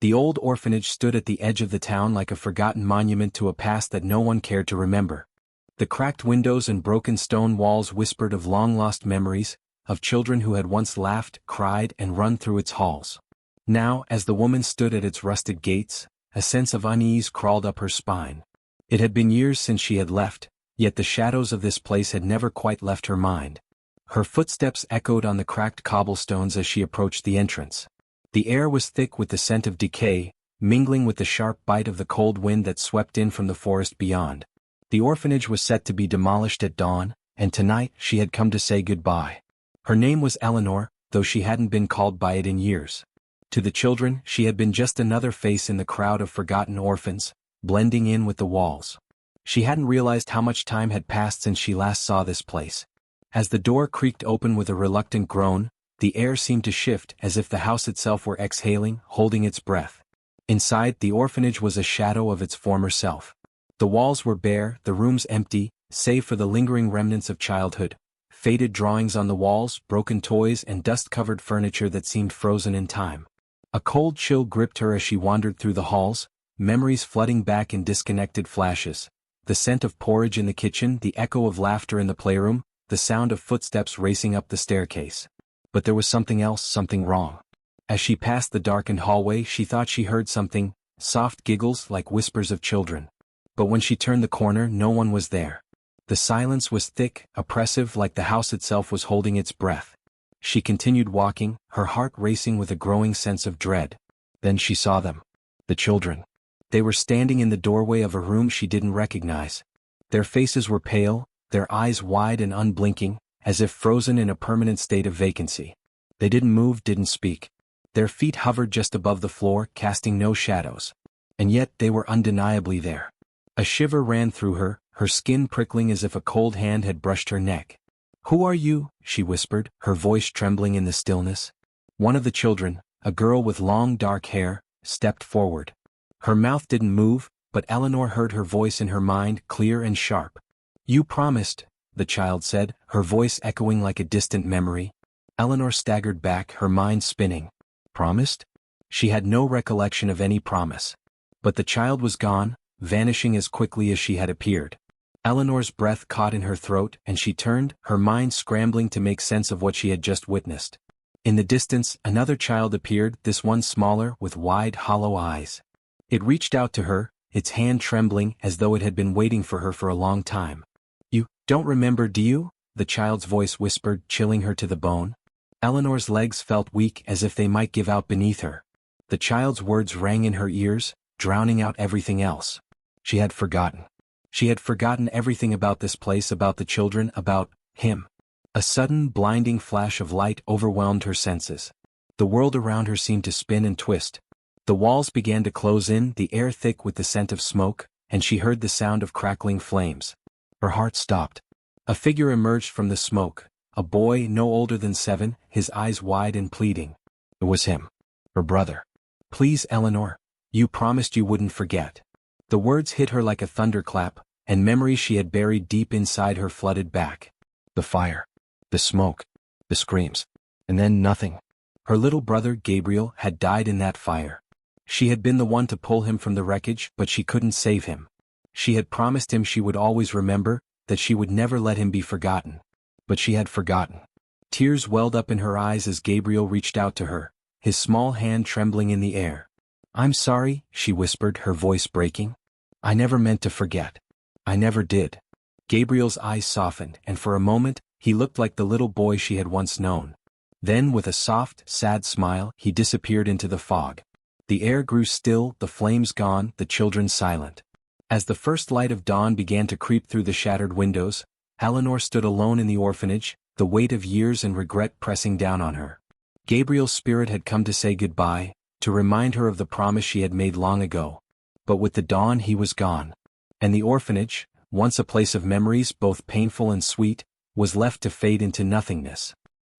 The old orphanage stood at the edge of the town like a forgotten monument to a past that no one cared to remember. The cracked windows and broken stone walls whispered of long-lost memories, of children who had once laughed, cried, and run through its halls. Now, as the woman stood at its rusted gates, a sense of unease crawled up her spine. It had been years since she had left, yet the shadows of this place had never quite left her mind. Her footsteps echoed on the cracked cobblestones as she approached the entrance. The air was thick with the scent of decay, mingling with the sharp bite of the cold wind that swept in from the forest beyond. The orphanage was set to be demolished at dawn, and tonight she had come to say goodbye. Her name was Eleanor, though she hadn't been called by it in years. To the children, she had been just another face in the crowd of forgotten orphans, blending in with the walls. She hadn't realized how much time had passed since she last saw this place. As the door creaked open with a reluctant groan, the air seemed to shift as if the house itself were exhaling, holding its breath. Inside, the orphanage was a shadow of its former self. The walls were bare, the rooms empty, save for the lingering remnants of childhood, faded drawings on the walls, broken toys, and dust-covered furniture that seemed frozen in time. A cold chill gripped her as she wandered through the halls, memories flooding back in disconnected flashes. The scent of porridge in the kitchen, the echo of laughter in the playroom, the sound of footsteps racing up the staircase. But there was something else, something wrong. As she passed the darkened hallway, she thought she heard something, soft giggles like whispers of children. But when she turned the corner, no one was there. The silence was thick, oppressive, like the house itself was holding its breath. She continued walking, her heart racing with a growing sense of dread. Then she saw them. The children. They were standing in the doorway of a room she didn't recognize. Their faces were pale, their eyes wide and unblinking, as if frozen in a permanent state of vacancy. They didn't move, didn't speak. Their feet hovered just above the floor, casting no shadows. And yet they were undeniably there. A shiver ran through her, her skin prickling as if a cold hand had brushed her neck. "Who are you?" she whispered, her voice trembling in the stillness. One of the children, a girl with long dark hair, stepped forward. Her mouth didn't move, but Eleanor heard her voice in her mind, clear and sharp. "You promised," the child said, her voice echoing like a distant memory. Eleanor staggered back, her mind spinning. Promised? She had no recollection of any promise. But the child was gone, vanishing as quickly as she had appeared. Eleanor's breath caught in her throat, and she turned, her mind scrambling to make sense of what she had just witnessed. In the distance, another child appeared, this one smaller, with wide, hollow eyes. It reached out to her, its hand trembling as though it had been waiting for her for a long time. "You don't remember, do you?" the child's voice whispered, chilling her to the bone. Eleanor's legs felt weak as if they might give out beneath her. The child's words rang in her ears, drowning out everything else. She had forgotten. She had forgotten everything about this place, about the children, about him. A sudden, blinding flash of light overwhelmed her senses. The world around her seemed to spin and twist. The walls began to close in, the air thick with the scent of smoke, and she heard the sound of crackling flames. Her heart stopped. A figure emerged from the smoke, a boy no older than 7, his eyes wide and pleading. It was him. Her brother. "Please, Eleanor. You promised you wouldn't forget." The words hit her like a thunderclap, and memories she had buried deep inside her flooded back. The fire. The smoke. The screams. And then nothing. Her little brother, Gabriel, had died in that fire. She had been the one to pull him from the wreckage, but she couldn't save him. She had promised him she would always remember, that she would never let him be forgotten. But she had forgotten. Tears welled up in her eyes as Gabriel reached out to her, his small hand trembling in the air. "I'm sorry," she whispered, her voice breaking. "I never meant to forget. I never did." Gabriel's eyes softened, and for a moment, he looked like the little boy she had once known. Then, with a soft, sad smile, he disappeared into the fog. The air grew still, the flames gone, the children silent. As the first light of dawn began to creep through the shattered windows, Eleanor stood alone in the orphanage, the weight of years and regret pressing down on her. Gabriel's spirit had come to say goodbye, to remind her of the promise she had made long ago. But with the dawn he was gone. And the orphanage, once a place of memories both painful and sweet, was left to fade into nothingness.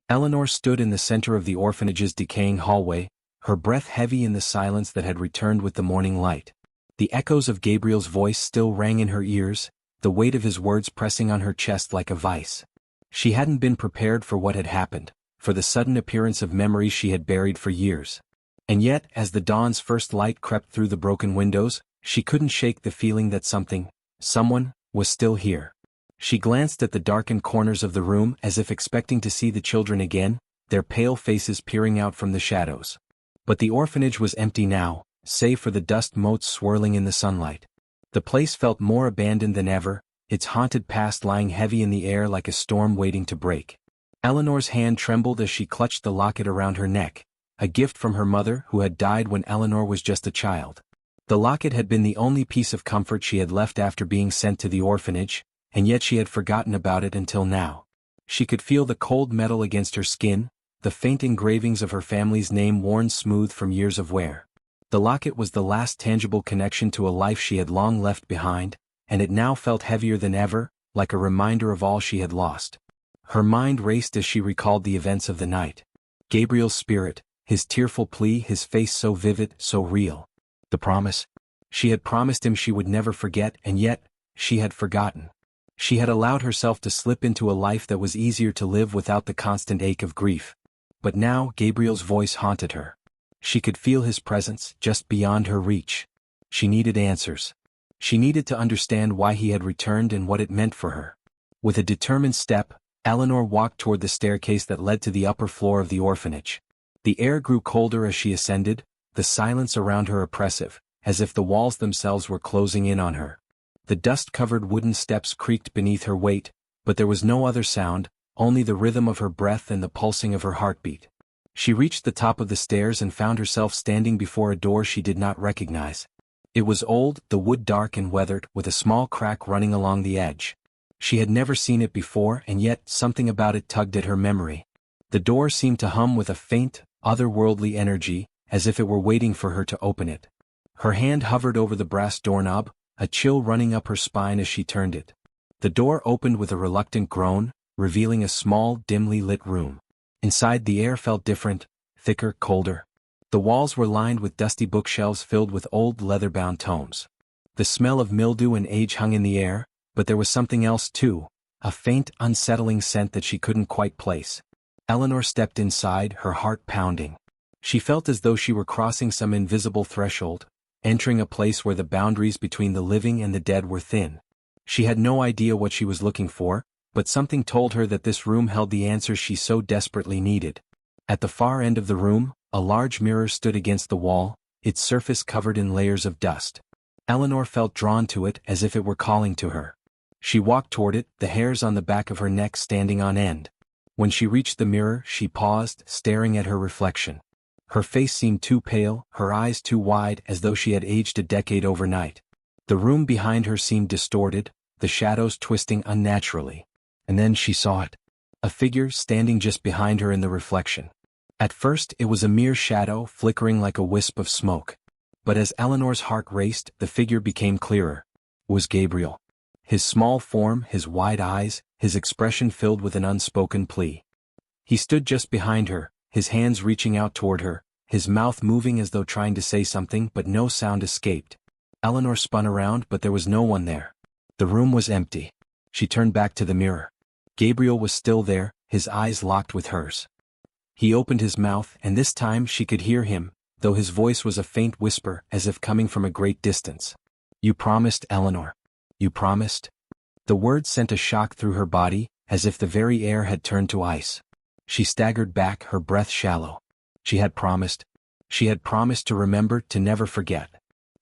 Eleanor stood in the center of the orphanage's decaying hallway, her breath heavy in the silence that had returned with the morning light. The echoes of Gabriel's voice still rang in her ears, the weight of his words pressing on her chest like a vice. She hadn't been prepared for what had happened, for the sudden appearance of memories she had buried for years. And yet, as the dawn's first light crept through the broken windows, she couldn't shake the feeling that someone, was still here. She glanced at the darkened corners of the room as if expecting to see the children again, their pale faces peering out from the shadows. But the orphanage was empty now, save for the dust motes swirling in the sunlight. The place felt more abandoned than ever, its haunted past lying heavy in the air like a storm waiting to break. Eleanor's hand trembled as she clutched the locket around her neck, a gift from her mother who had died when Eleanor was just a child. The locket had been the only piece of comfort she had left after being sent to the orphanage, and yet she had forgotten about it until now. She could feel the cold metal against her skin, the faint engravings of her family's name worn smooth from years of wear. The locket was the last tangible connection to a life she had long left behind, and it now felt heavier than ever, like a reminder of all she had lost. Her mind raced as she recalled the events of the night. Gabriel's spirit, his tearful plea, his face so vivid, so real. The promise. She had promised him she would never forget, and yet, she had forgotten. She had allowed herself to slip into a life that was easier to live without the constant ache of grief. But now Gabriel's voice haunted her. She could feel his presence, just beyond her reach. She needed answers. She needed to understand why he had returned and what it meant for her. With a determined step, Eleanor walked toward the staircase that led to the upper floor of the orphanage. The air grew colder as she ascended, the silence around her oppressive, as if the walls themselves were closing in on her. The dust-covered wooden steps creaked beneath her weight, but there was no other sound, only the rhythm of her breath and the pulsing of her heartbeat. She reached the top of the stairs and found herself standing before a door she did not recognize. It was old, the wood dark and weathered, with a small crack running along the edge. She had never seen it before, and yet something about it tugged at her memory. The door seemed to hum with a faint, otherworldly energy, as if it were waiting for her to open it. Her hand hovered over the brass doorknob, a chill running up her spine as she turned it. The door opened with a reluctant groan, revealing a small, dimly lit room. Inside, the air felt different, thicker, colder. The walls were lined with dusty bookshelves filled with old leather-bound tomes. The smell of mildew and age hung in the air, but there was something else too, a faint, unsettling scent that she couldn't quite place. Eleanor stepped inside, her heart pounding. She felt as though she were crossing some invisible threshold, entering a place where the boundaries between the living and the dead were thin. She had no idea what she was looking for, but something told her that this room held the answers she so desperately needed. At the far end of the room, a large mirror stood against the wall, its surface covered in layers of dust. Eleanor felt drawn to it as if it were calling to her. She walked toward it, the hairs on the back of her neck standing on end. When she reached the mirror, she paused, staring at her reflection. Her face seemed too pale, her eyes too wide, as though she had aged a decade overnight. The room behind her seemed distorted, the shadows twisting unnaturally. And then she saw it. A figure standing just behind her in the reflection. At first it was a mere shadow, flickering like a wisp of smoke. But as Eleanor's heart raced, the figure became clearer. It was Gabriel. His small form, his wide eyes, his expression filled with an unspoken plea. He stood just behind her, his hands reaching out toward her, his mouth moving as though trying to say something, but no sound escaped. Eleanor spun around, but there was no one there. The room was empty. She turned back to the mirror. Gabriel was still there, his eyes locked with hers. He opened his mouth, and this time she could hear him, though his voice was a faint whisper, as if coming from a great distance. "You promised, Eleanor. You promised?" The words sent a shock through her body, as if the very air had turned to ice. She staggered back, her breath shallow. She had promised. She had promised to remember, to never forget.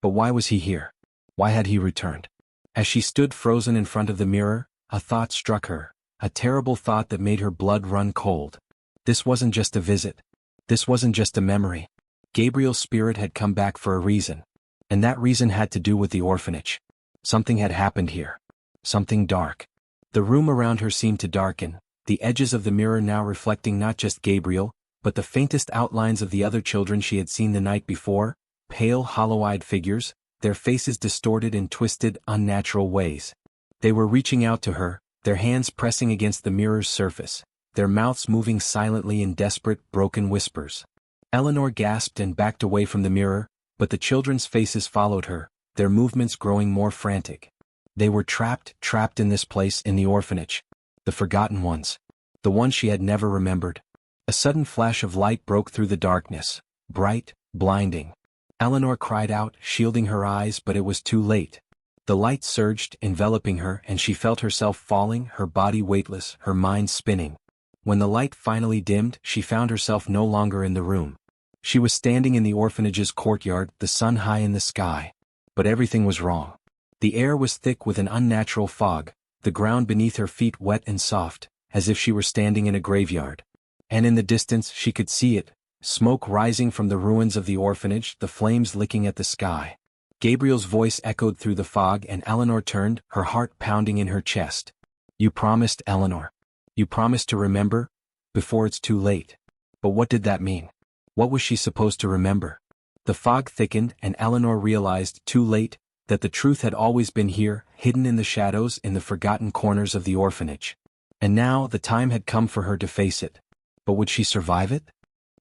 But why was he here? Why had he returned? As she stood frozen in front of the mirror, a thought struck her, a terrible thought that made her blood run cold. This wasn't just a visit. This wasn't just a memory. Gabriel's spirit had come back for a reason. And that reason had to do with the orphanage. Something had happened here. Something dark. The room around her seemed to darken, the edges of the mirror now reflecting not just Gabriel, but the faintest outlines of the other children she had seen the night before, pale, hollow-eyed figures, their faces distorted in twisted, unnatural ways. They were reaching out to her, their hands pressing against the mirror's surface, their mouths moving silently in desperate, broken whispers. Eleanor gasped and backed away from the mirror, but the children's faces followed her, their movements growing more frantic. They were trapped in this place, in the orphanage. The forgotten ones. The ones she had never remembered. A sudden flash of light broke through the darkness, bright, blinding. Eleanor cried out, shielding her eyes, but it was too late. The light surged, enveloping her, and she felt herself falling, her body weightless, her mind spinning. When the light finally dimmed, she found herself no longer in the room. She was standing in the orphanage's courtyard, the sun high in the sky. But everything was wrong. The air was thick with an unnatural fog, the ground beneath her feet wet and soft, as if she were standing in a graveyard. And in the distance she could see it, smoke rising from the ruins of the orphanage, the flames licking at the sky. Gabriel's voice echoed through the fog, and Eleanor turned, her heart pounding in her chest. "You promised, Eleanor. You promised to remember, before it's too late." But what did that mean? What was she supposed to remember? The fog thickened, and Eleanor realized, too late, that the truth had always been here, hidden in the shadows, in the forgotten corners of the orphanage. And now the time had come for her to face it. But would she survive it?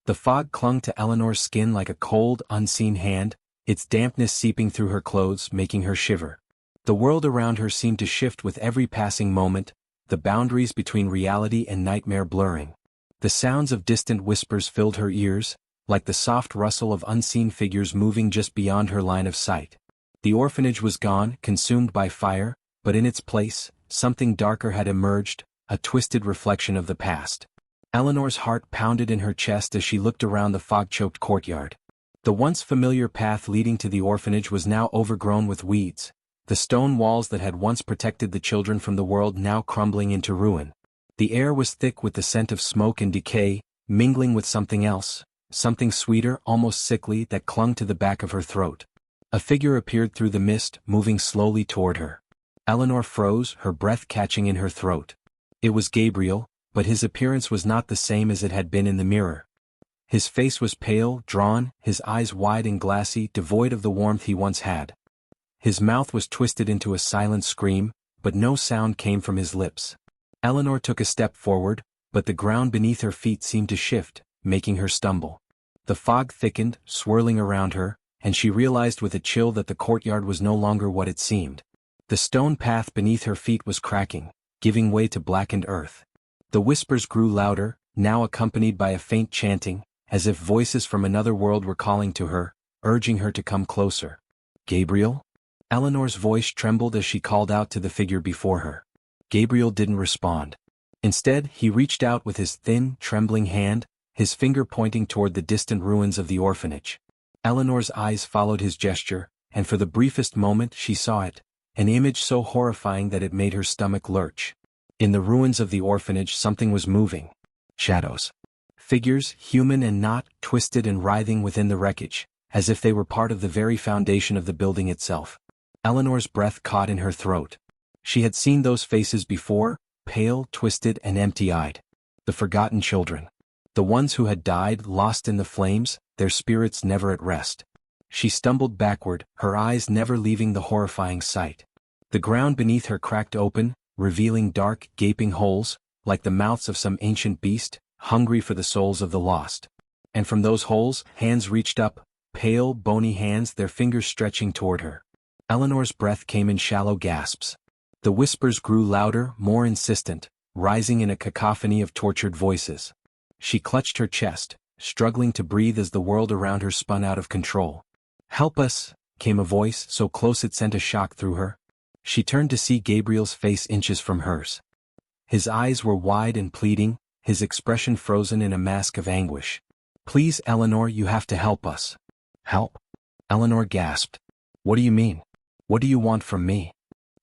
The fog clung to Eleanor's skin like a cold, unseen hand, its dampness seeping through her clothes, making her shiver. The world around her seemed to shift with every passing moment, the boundaries between reality and nightmare blurring. The sounds of distant whispers filled her ears, like the soft rustle of unseen figures moving just beyond her line of sight. The orphanage was gone, consumed by fire, but in its place, something darker had emerged, a twisted reflection of the past. Eleanor's heart pounded in her chest as she looked around the fog-choked courtyard. The once familiar path leading to the orphanage was now overgrown with weeds, the stone walls that had once protected the children from the world now crumbling into ruin. The air was thick with the scent of smoke and decay, mingling with something else, something sweeter, almost sickly, that clung to the back of her throat. A figure appeared through the mist, moving slowly toward her. Eleanor froze, her breath catching in her throat. It was Gabriel, but his appearance was not the same as it had been in the mirror. His face was pale, drawn, his eyes wide and glassy, devoid of the warmth he once had. His mouth was twisted into a silent scream, but no sound came from his lips. Eleanor took a step forward, but the ground beneath her feet seemed to shift, making her stumble. The fog thickened, swirling around her, and she realized with a chill that the courtyard was no longer what it seemed. The stone path beneath her feet was cracking, giving way to blackened earth. The whispers grew louder, now accompanied by a faint chanting, as if voices from another world were calling to her, urging her to come closer. "Gabriel?" Eleanor's voice trembled as she called out to the figure before her. Gabriel didn't respond. Instead, he reached out with his thin, trembling hand, his finger pointing toward the distant ruins of the orphanage. Eleanor's eyes followed his gesture, and for the briefest moment she saw it, an image so horrifying that it made her stomach lurch. In the ruins of the orphanage something was moving. Shadows. Figures, human and not, twisted and writhing within the wreckage, as if they were part of the very foundation of the building itself. Eleanor's breath caught in her throat. She had seen those faces before, pale, twisted, and empty-eyed. The forgotten children. The ones who had died, lost in the flames, their spirits never at rest. She stumbled backward, her eyes never leaving the horrifying sight. The ground beneath her cracked open, revealing dark, gaping holes, like the mouths of some ancient beast, hungry for the souls of the lost. And from those holes, hands reached up, pale, bony hands, their fingers stretching toward her. Eleanor's breath came in shallow gasps. The whispers grew louder, more insistent, rising in a cacophony of tortured voices. She clutched her chest, struggling to breathe as the world around her spun out of control. "Help us," came a voice so close it sent a shock through her. She turned to see Gabriel's face inches from hers. His eyes were wide and pleading, his expression frozen in a mask of anguish. "Please, Eleanor, you have to help us." "Help?" Eleanor gasped. "What do you mean? What do you want from me?"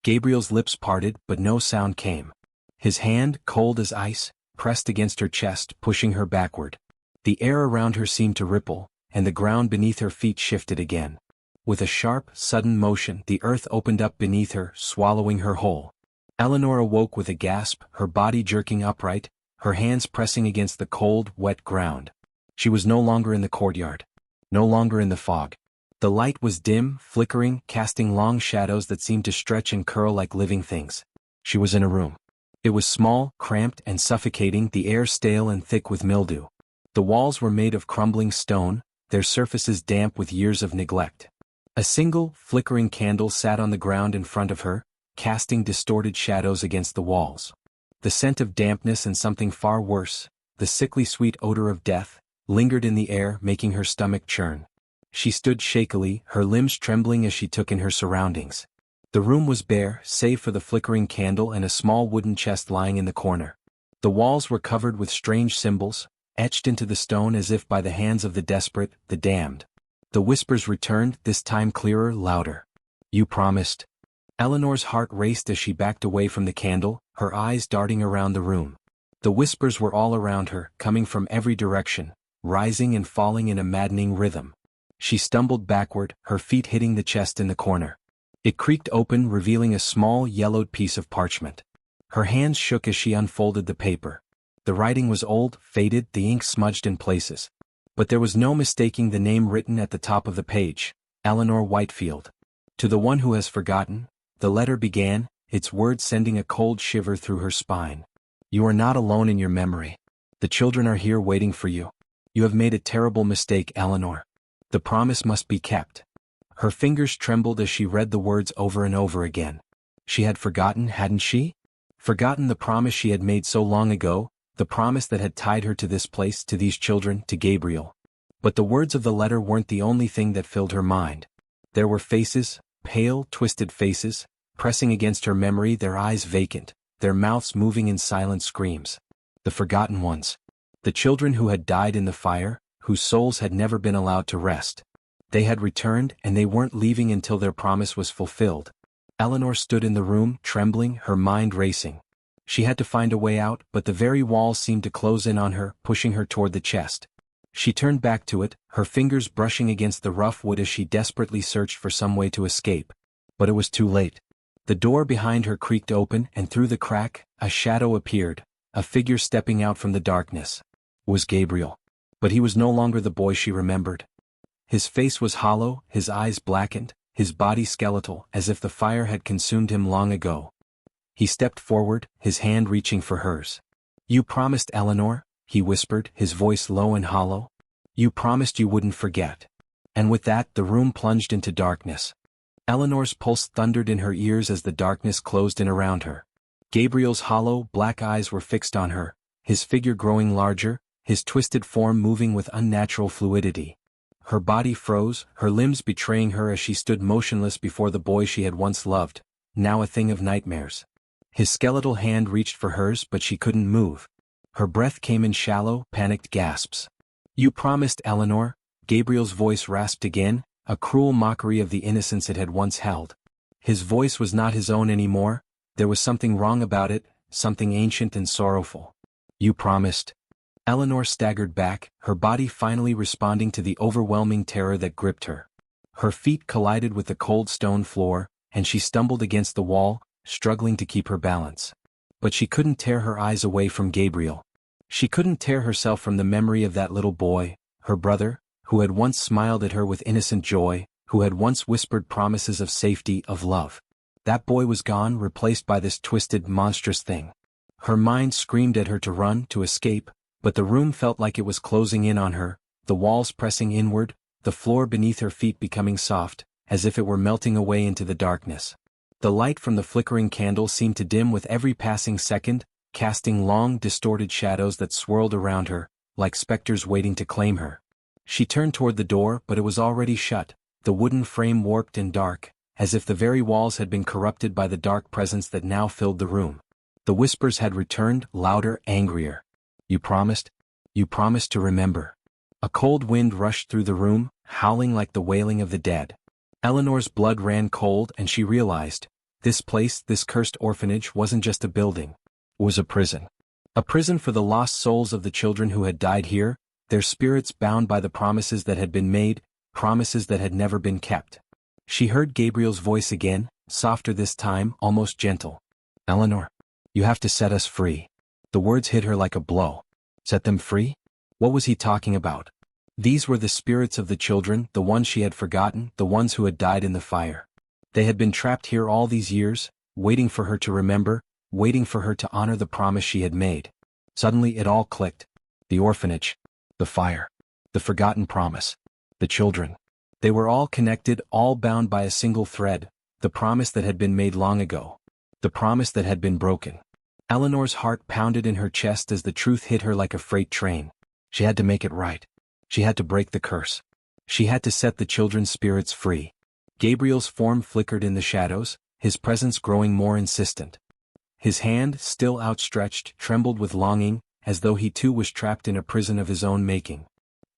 Gabriel's lips parted, but no sound came. His hand, cold as ice, pressed against her chest, pushing her backward. The air around her seemed to ripple, and the ground beneath her feet shifted again. With a sharp, sudden motion, the earth opened up beneath her, swallowing her whole. Eleanor awoke with a gasp, her body jerking upright, her hands pressing against the cold, wet ground. She was no longer in the courtyard. No longer in the fog. The light was dim, flickering, casting long shadows that seemed to stretch and curl like living things. She was in a room. It was small, cramped, and suffocating, the air stale and thick with mildew. The walls were made of crumbling stone, their surfaces damp with years of neglect. A single, flickering candle sat on the ground in front of her, casting distorted shadows against the walls. The scent of dampness and something far worse, the sickly sweet odor of death, lingered in the air, making her stomach churn. She stood shakily, her limbs trembling as she took in her surroundings. The room was bare, save for the flickering candle and a small wooden chest lying in the corner. The walls were covered with strange symbols, etched into the stone as if by the hands of the desperate, the damned. The whispers returned, this time clearer, louder. "You promised." Eleanor's heart raced as she backed away from the candle, her eyes darting around the room. The whispers were all around her, coming from every direction, rising and falling in a maddening rhythm. She stumbled backward, her feet hitting the chest in the corner. It creaked open, revealing a small, yellowed piece of parchment. Her hands shook as she unfolded the paper. The writing was old, faded, the ink smudged in places. But there was no mistaking the name written at the top of the page, Eleanor Whitefield. To the one who has forgotten, the letter began, its words sending a cold shiver through her spine. "You are not alone in your memory. The children are here waiting for you. You have made a terrible mistake, Eleanor. The promise must be kept." Her fingers trembled as she read the words over and over again. She had forgotten, hadn't she? Forgotten the promise she had made so long ago, the promise that had tied her to this place, to these children, to Gabriel. But the words of the letter weren't the only thing that filled her mind. There were faces, pale, twisted faces, pressing against her memory, their eyes vacant, their mouths moving in silent screams. The forgotten ones. The children who had died in the fire, whose souls had never been allowed to rest. They had returned, and they weren't leaving until their promise was fulfilled. Eleanor stood in the room, trembling, her mind racing. She had to find a way out, but the very walls seemed to close in on her, pushing her toward the chest. She turned back to it, her fingers brushing against the rough wood as she desperately searched for some way to escape. But it was too late. The door behind her creaked open, and through the crack, a shadow appeared, a figure stepping out from the darkness. It was Gabriel. But he was no longer the boy she remembered. His face was hollow, his eyes blackened, his body skeletal, as if the fire had consumed him long ago. He stepped forward, his hand reaching for hers. "You promised, Eleanor," he whispered, his voice low and hollow. "You promised you wouldn't forget." And with that, the room plunged into darkness. Eleanor's pulse thundered in her ears as the darkness closed in around her. Gabriel's hollow, black eyes were fixed on her, his figure growing larger, his twisted form moving with unnatural fluidity. Her body froze, her limbs betraying her as she stood motionless before the boy she had once loved, now a thing of nightmares. His skeletal hand reached for hers, but she couldn't move. Her breath came in shallow, panicked gasps. "You promised, Eleanor," Gabriel's voice rasped again, a cruel mockery of the innocence it had once held. His voice was not his own anymore, there was something wrong about it, something ancient and sorrowful. "You promised." Eleanor staggered back, her body finally responding to the overwhelming terror that gripped her. Her feet collided with the cold stone floor, and she stumbled against the wall, struggling to keep her balance. But she couldn't tear her eyes away from Gabriel. She couldn't tear herself from the memory of that little boy, her brother, who had once smiled at her with innocent joy, who had once whispered promises of safety, of love. That boy was gone, replaced by this twisted, monstrous thing. Her mind screamed at her to run, to escape, but the room felt like it was closing in on her, the walls pressing inward, the floor beneath her feet becoming soft, as if it were melting away into the darkness. The light from the flickering candle seemed to dim with every passing second, casting long, distorted shadows that swirled around her, like specters waiting to claim her. She turned toward the door, but it was already shut, the wooden frame warped and dark, as if the very walls had been corrupted by the dark presence that now filled the room. The whispers had returned, louder, angrier. "You promised? You promised to remember." A cold wind rushed through the room, howling like the wailing of the dead. Eleanor's blood ran cold, and she realized, this place, this cursed orphanage, wasn't just a building. It was a prison. A prison for the lost souls of the children who had died here, their spirits bound by the promises that had been made, promises that had never been kept. She heard Gabriel's voice again, softer this time, almost gentle. "Eleanor, you have to set us free." The words hit her like a blow. Set them free? What was he talking about? These were the spirits of the children, the ones she had forgotten, the ones who had died in the fire. They had been trapped here all these years, waiting for her to remember, waiting for her to honor the promise she had made. Suddenly it all clicked. The orphanage. The fire. The forgotten promise. The children. They were all connected, all bound by a single thread, the promise that had been made long ago. The promise that had been broken. Eleanor's heart pounded in her chest as the truth hit her like a freight train. She had to make it right. She had to break the curse. She had to set the children's spirits free. Gabriel's form flickered in the shadows, his presence growing more insistent. His hand, still outstretched, trembled with longing, as though he too was trapped in a prison of his own making.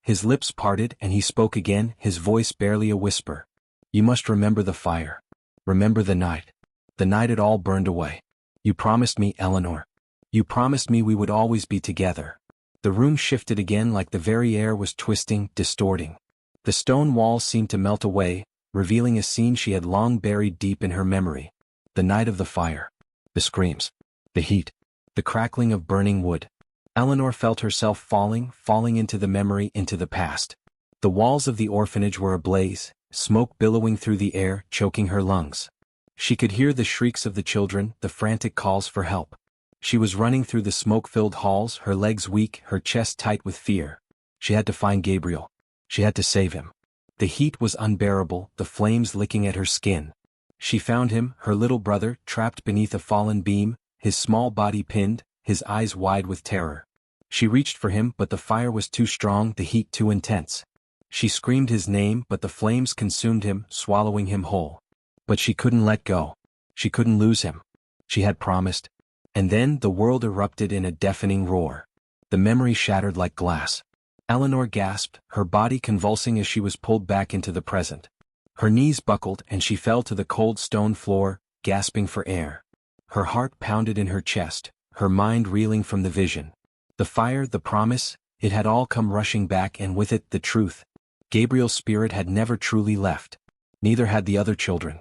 His lips parted and he spoke again, his voice barely a whisper. You must remember the fire. Remember the night. The night it all burned away. You promised me, Eleanor. You promised me we would always be together. The room shifted again like the very air was twisting, distorting. The stone walls seemed to melt away, revealing a scene she had long buried deep in her memory. The night of the fire. The screams. The heat. The crackling of burning wood. Eleanor felt herself falling into the memory, into the past. The walls of the orphanage were ablaze, smoke billowing through the air, choking her lungs. She could hear the shrieks of the children, the frantic calls for help. She was running through the smoke-filled halls, her legs weak, her chest tight with fear. She had to find Gabriel. She had to save him. The heat was unbearable, the flames licking at her skin. She found him, her little brother, trapped beneath a fallen beam, his small body pinned, his eyes wide with terror. She reached for him, but the fire was too strong, the heat too intense. She screamed his name, but the flames consumed him, swallowing him whole. But she couldn't let go. She couldn't lose him. She had promised. And then the world erupted in a deafening roar. The memory shattered like glass. Eleanor gasped, her body convulsing as she was pulled back into the present. Her knees buckled and she fell to the cold stone floor, gasping for air. Her heart pounded in her chest, her mind reeling from the vision. The fire, the promise, it had all come rushing back, and with it the truth. Gabriel's spirit had never truly left. Neither had the other children.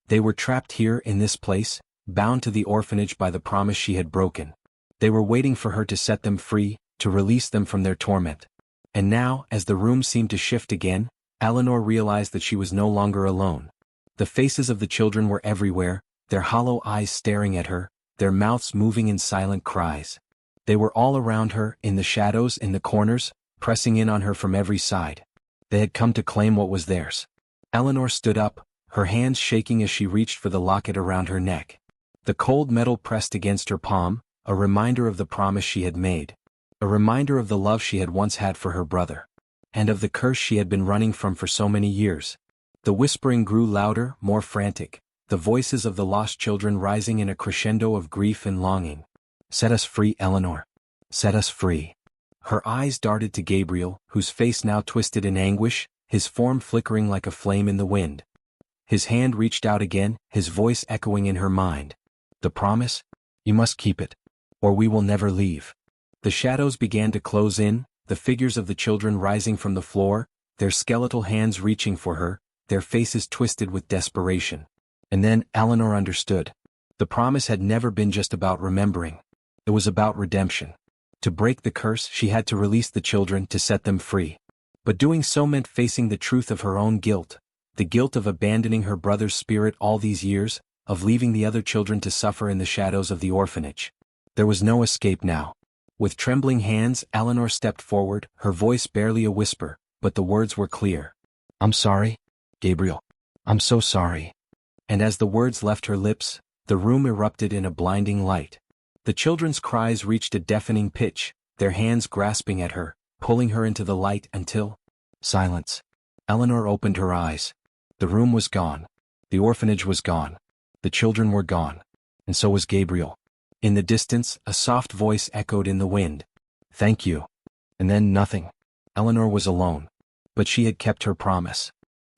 They were trapped here in this place, bound to the orphanage by the promise she had broken. They were waiting for her to set them free, to release them from their torment. And now, as the room seemed to shift again, Eleanor realized that she was no longer alone. The faces of the children were everywhere, their hollow eyes staring at her, their mouths moving in silent cries. They were all around her, in the shadows, in the corners, pressing in on her from every side. They had come to claim what was theirs. Eleanor stood up, her hands shaking as she reached for the locket around her neck. The cold metal pressed against her palm, a reminder of the promise she had made. A reminder of the love she had once had for her brother. And of the curse she had been running from for so many years. The whispering grew louder, more frantic, the voices of the lost children rising in a crescendo of grief and longing. Set us free, Eleanor. Set us free. Her eyes darted to Gabriel, whose face now twisted in anguish, his form flickering like a flame in the wind. His hand reached out again, his voice echoing in her mind. The promise? You must keep it. Or we will never leave. The shadows began to close in, the figures of the children rising from the floor, their skeletal hands reaching for her, their faces twisted with desperation. And then Eleanor understood. The promise had never been just about remembering. It was about redemption. To break the curse, she had to release the children, to set them free. But doing so meant facing the truth of her own guilt, the guilt of abandoning her brother's spirit all these years, of leaving the other children to suffer in the shadows of the orphanage. There was no escape now. With trembling hands, Eleanor stepped forward, her voice barely a whisper, but the words were clear. I'm sorry, Gabriel. I'm so sorry. And as the words left her lips, the room erupted in a blinding light. The children's cries reached a deafening pitch, their hands grasping at her, pulling her into the light until... Silence. Eleanor opened her eyes. The room was gone. The orphanage was gone. The children were gone. And so was Gabriel. In the distance, a soft voice echoed in the wind. Thank you. And then nothing. Eleanor was alone. But she had kept her promise.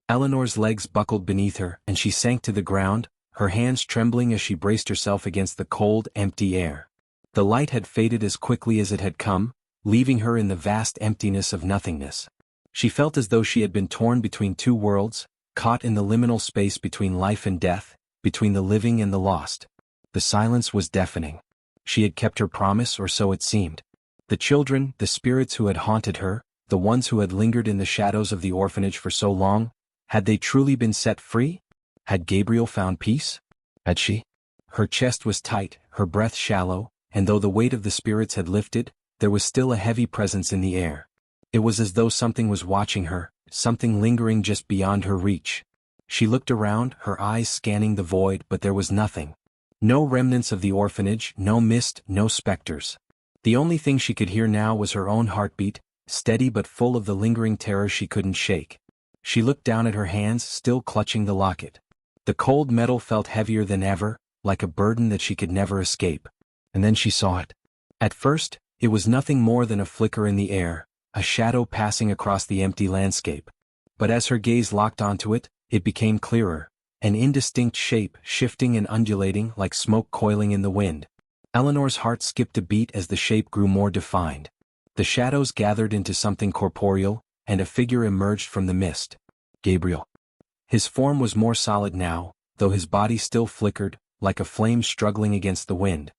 Eleanor's legs buckled beneath her, and she sank to the ground, her hands trembling as she braced herself against the cold, empty air. The light had faded as quickly as it had come, leaving her in the vast emptiness of nothingness. She felt as though she had been torn between two worlds, caught in the liminal space between life and death, between the living and the lost. The silence was deafening. She had kept her promise, or so it seemed. The children, the spirits who had haunted her, the ones who had lingered in the shadows of the orphanage for so long, had they truly been set free? Had Gabriel found peace? Had she? Her chest was tight, her breath shallow, and though the weight of the spirits had lifted, there was still a heavy presence in the air. It was as though something was watching her, something lingering just beyond her reach. She looked around, her eyes scanning the void, but there was nothing. No remnants of the orphanage, no mist, no specters. The only thing she could hear now was her own heartbeat, steady but full of the lingering terror she couldn't shake. She looked down at her hands, still clutching the locket. The cold metal felt heavier than ever, like a burden that she could never escape. And then she saw it. At first, it was nothing more than a flicker in the air, a shadow passing across the empty landscape. But as her gaze locked onto it, it became clearer, an indistinct shape shifting and undulating like smoke coiling in the wind. Eleanor's heart skipped a beat as the shape grew more defined. The shadows gathered into something corporeal, and a figure emerged from the mist. Gabriel. His form was more solid now, though his body still flickered, like a flame struggling against the wind.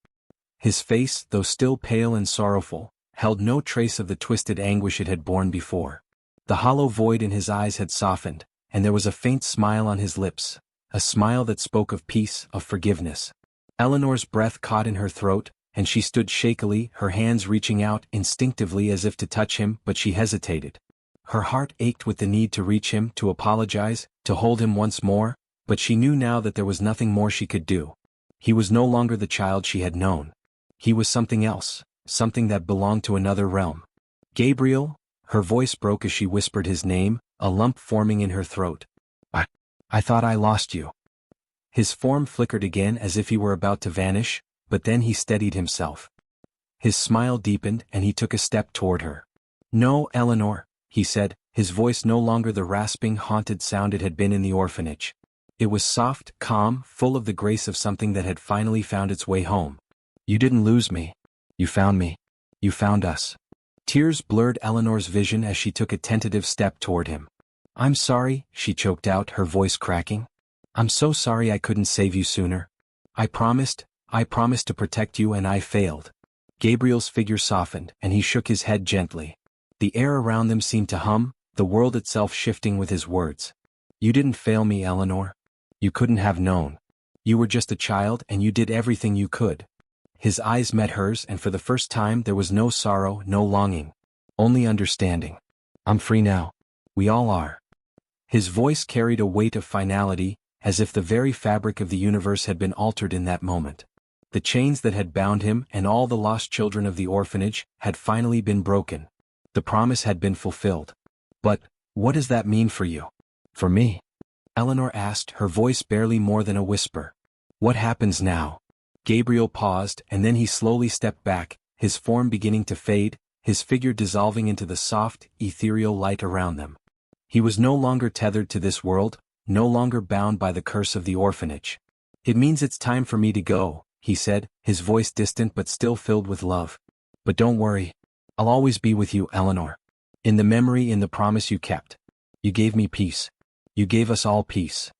His face, though still pale and sorrowful, held no trace of the twisted anguish it had borne before. The hollow void in his eyes had softened, and there was a faint smile on his lips, a smile that spoke of peace, of forgiveness. Eleanor's breath caught in her throat, and she stood shakily, her hands reaching out instinctively as if to touch him, but she hesitated. Her heart ached with the need to reach him, to apologize, to hold him once more, but she knew now that there was nothing more she could do. He was no longer the child she had known. He was something else, something that belonged to another realm. Gabriel, her voice broke as she whispered his name, a lump forming in her throat. I thought I lost you. His form flickered again as if he were about to vanish, but then he steadied himself. His smile deepened and he took a step toward her. No, Eleanor, he said, his voice no longer the rasping, haunted sound it had been in the orphanage. It was soft, calm, full of the grace of something that had finally found its way home. You didn't lose me. You found me. You found us. Tears blurred Eleanor's vision as she took a tentative step toward him. I'm sorry, she choked out, her voice cracking. I'm so sorry I couldn't save you sooner. I promised to protect you and I failed. Gabriel's figure softened and he shook his head gently. The air around them seemed to hum, the world itself shifting with his words. You didn't fail me, Eleanor. You couldn't have known. You were just a child and you did everything you could. His eyes met hers and for the first time there was no sorrow, no longing. Only understanding. I'm free now. We all are. His voice carried a weight of finality, as if the very fabric of the universe had been altered in that moment. The chains that had bound him and all the lost children of the orphanage had finally been broken. The promise had been fulfilled. But, what does that mean for you? For me? Eleanor asked, her voice barely more than a whisper. What happens now? Gabriel paused and then he slowly stepped back, his form beginning to fade, his figure dissolving into the soft, ethereal light around them. He was no longer tethered to this world, no longer bound by the curse of the orphanage. It means it's time for me to go, he said, his voice distant but still filled with love. But don't worry. I'll always be with you, Eleanor. In the memory, in the promise you kept. You gave me peace. You gave us all peace.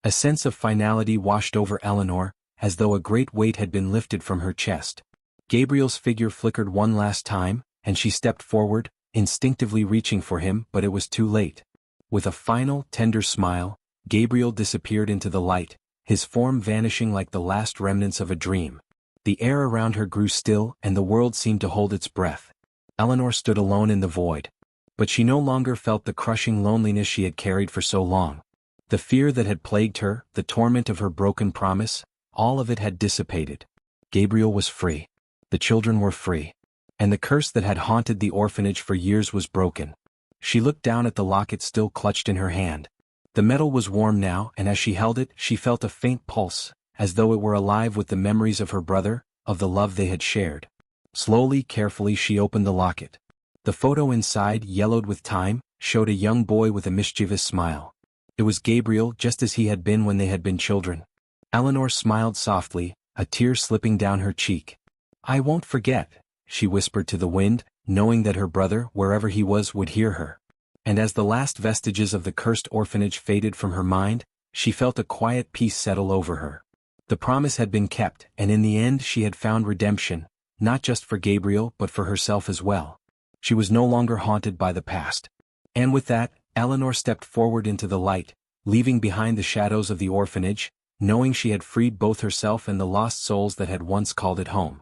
A sense of finality washed over Eleanor, as though a great weight had been lifted from her chest. Gabriel's figure flickered one last time, and she stepped forward, instinctively reaching for him, but it was too late. With a final, tender smile, Gabriel disappeared into the light, his form vanishing like the last remnants of a dream. The air around her grew still and the world seemed to hold its breath. Eleanor stood alone in the void. But she no longer felt the crushing loneliness she had carried for so long. The fear that had plagued her, the torment of her broken promise, all of it had dissipated. Gabriel was free. The children were free. And the curse that had haunted the orphanage for years was broken. She looked down at the locket still clutched in her hand. The metal was warm now, and as she held it, she felt a faint pulse, as though it were alive with the memories of her brother, of the love they had shared. Slowly, carefully, she opened the locket. The photo inside, yellowed with time, showed a young boy with a mischievous smile. It was Gabriel, just as he had been when they had been children. Eleanor smiled softly, a tear slipping down her cheek. I won't forget, she whispered to the wind, knowing that her brother, wherever he was, would hear her. And as the last vestiges of the cursed orphanage faded from her mind, she felt a quiet peace settle over her. The promise had been kept, and in the end she had found redemption, not just for Gabriel but for herself as well. She was no longer haunted by the past. And with that, Eleanor stepped forward into the light, leaving behind the shadows of the orphanage, knowing she had freed both herself and the lost souls that had once called it home.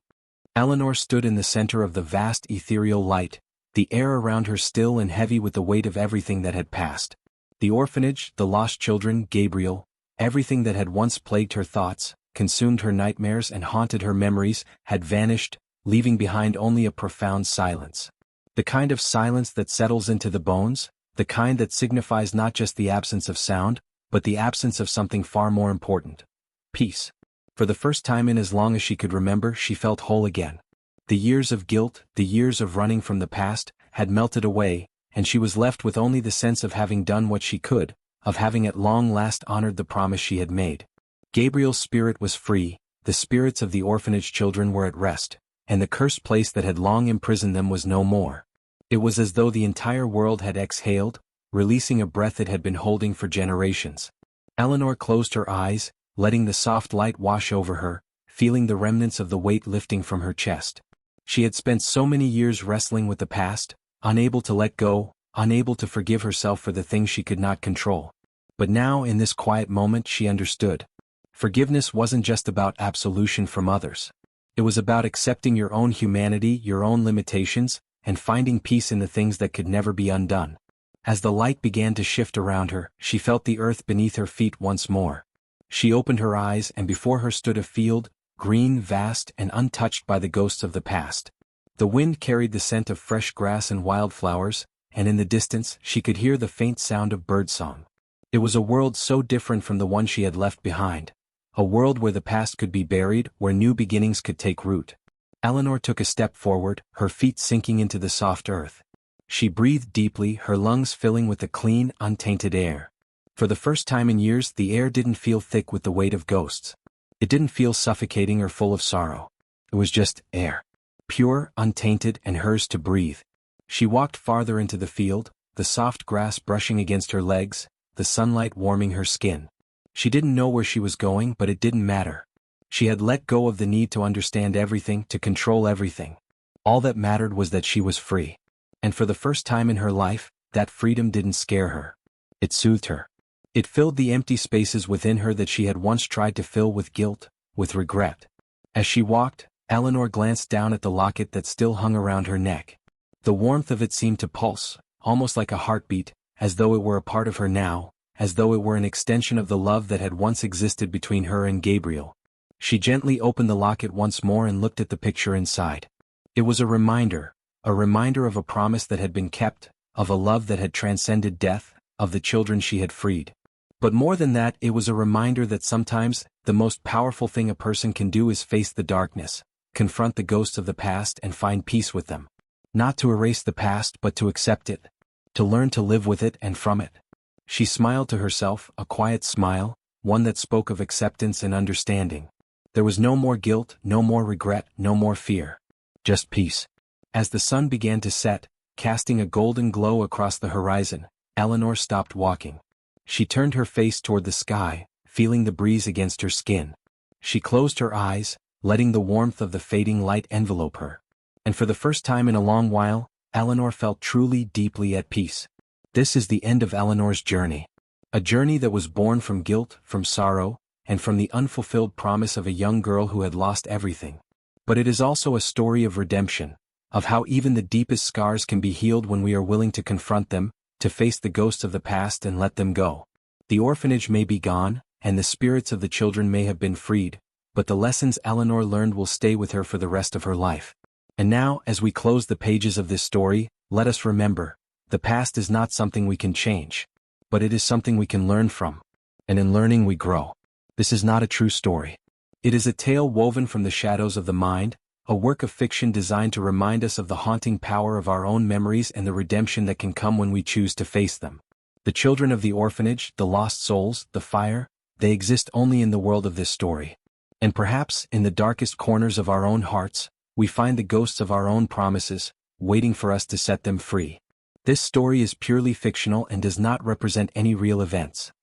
Eleanor stood in the center of the vast ethereal light, the air around her still and heavy with the weight of everything that had passed. The orphanage, the lost children, Gabriel, everything that had once plagued her thoughts, consumed her nightmares and haunted her memories, had vanished, leaving behind only a profound silence. The kind of silence that settles into the bones, the kind that signifies not just the absence of sound, but the absence of something far more important: peace. For the first time in as long as she could remember, she felt whole again. The years of guilt, the years of running from the past, had melted away, and she was left with only the sense of having done what she could, of having at long last honored the promise she had made. Gabriel's spirit was free, the spirits of the orphanage children were at rest, and the cursed place that had long imprisoned them was no more. It was as though the entire world had exhaled, releasing a breath it had been holding for generations. Eleanor closed her eyes, letting the soft light wash over her, feeling the remnants of the weight lifting from her chest. She had spent so many years wrestling with the past, unable to let go, unable to forgive herself for the things she could not control. But now in this quiet moment she understood. Forgiveness wasn't just about absolution from others. It was about accepting your own humanity, your own limitations, and finding peace in the things that could never be undone. As the light began to shift around her, she felt the earth beneath her feet once more. She opened her eyes, and before her stood a field, green, vast, and untouched by the ghosts of the past. The wind carried the scent of fresh grass and wildflowers, and in the distance she could hear the faint sound of birdsong. It was a world so different from the one she had left behind. A world where the past could be buried, where new beginnings could take root. Eleanor took a step forward, her feet sinking into the soft earth. She breathed deeply, her lungs filling with the clean, untainted air. For the first time in years, the air didn't feel thick with the weight of ghosts. It didn't feel suffocating or full of sorrow. It was just air. Pure, untainted, and hers to breathe. She walked farther into the field, the soft grass brushing against her legs, the sunlight warming her skin. She didn't know where she was going, but it didn't matter. She had let go of the need to understand everything, to control everything. All that mattered was that she was free. And for the first time in her life, that freedom didn't scare her. It soothed her. It filled the empty spaces within her that she had once tried to fill with guilt, with regret. As she walked, Eleanor glanced down at the locket that still hung around her neck. The warmth of it seemed to pulse, almost like a heartbeat, as though it were a part of her now, as though it were an extension of the love that had once existed between her and Gabriel. She gently opened the locket once more and looked at the picture inside. It was a reminder of a promise that had been kept, of a love that had transcended death, of the children she had freed. But more than that, it was a reminder that sometimes, the most powerful thing a person can do is face the darkness, confront the ghosts of the past and find peace with them. Not to erase the past but to accept it. To learn to live with it and from it. She smiled to herself, a quiet smile, one that spoke of acceptance and understanding. There was no more guilt, no more regret, no more fear. Just peace. As the sun began to set, casting a golden glow across the horizon, Eleanor stopped walking. She turned her face toward the sky, feeling the breeze against her skin. She closed her eyes, letting the warmth of the fading light envelope her. And for the first time in a long while, Eleanor felt truly, deeply at peace. This is the end of Eleanor's journey. A journey that was born from guilt, from sorrow, and from the unfulfilled promise of a young girl who had lost everything. But it is also a story of redemption, of how even the deepest scars can be healed when we are willing to confront them, to face the ghosts of the past and let them go. The orphanage may be gone, and the spirits of the children may have been freed, but the lessons Eleanor learned will stay with her for the rest of her life. And now, as we close the pages of this story, let us remember, the past is not something we can change, but it is something we can learn from. And in learning we grow. This is not a true story. It is a tale woven from the shadows of the mind, a work of fiction designed to remind us of the haunting power of our own memories and the redemption that can come when we choose to face them. The children of the orphanage, the lost souls, the fire, they exist only in the world of this story. And perhaps, in the darkest corners of our own hearts, we find the ghosts of our own promises, waiting for us to set them free. This story is purely fictional and does not represent any real events.